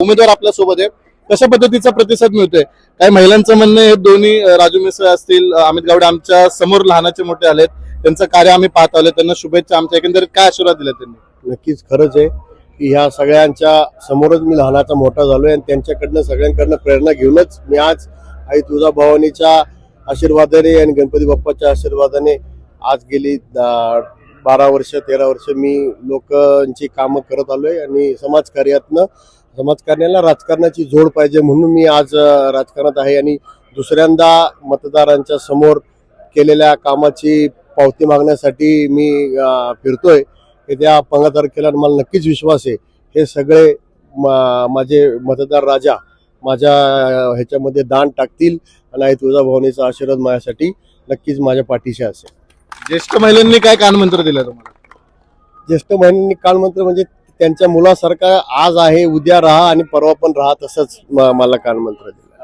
उमेदवार आपल्या सोबत आहे, कशा पद्धतीचा प्रतिसाद मिळतोय? काही महिलांचं म्हणणं आहे, दोन्ही राजू मिसळ असतील, अमित गावडे आमच्या समोर लहानाचे मोठे आलेत, त्यांचं कार्य आम्ही पाहत आलोय, त्यांना शुभेच्छा आमच्या. एकंदरीत काय आशीर्वाद दिला त्यांनी? नक्कीच खरंच आहे की ह्या सगळ्यांच्या समोरच मी लहानाचा मोठा झालोय आणि त्यांच्याकडनं सगळ्यांकडनं प्रेरणा घेऊनच मी आज आई तुळजाभवानीच्या आशीर्वादाने आणि गणपती बाप्पाच्या आशीर्वादाने आज गेली 12 वर्ष 13 वर्ष मी लोकांची कामं करत आलोय आणि समाजकार्याला राजकारणाची जोड पाहिजे म्हणून मी आज राजकारणात आहे आणि दुसऱ्यांदा मतदारांच्या समोर केलेल्या कामाची पावती मागण्यासाठी मी फिरतोय. येत्या 15 तारखेला मला नक्कीच विश्वास आहे हे सगळे माझे मतदार राजा माझ्या ह्याच्यामध्ये दान टाकतील आणि आई तुळजाभवानीचा आशीर्वाद माझ्यासाठी नक्कीच माझ्या पाठीशी असेल. ज्येष्ठ महिलांनी काय कानमंत्र दिला तुम्हाला? ज्येष्ठ महिलांनी कानमंत्र म्हणजे त्यांच्या मुलासारखा आज आहे, उद्या राहा आणि परवा पण राहा, तसंच मला कानमंत्र दिला.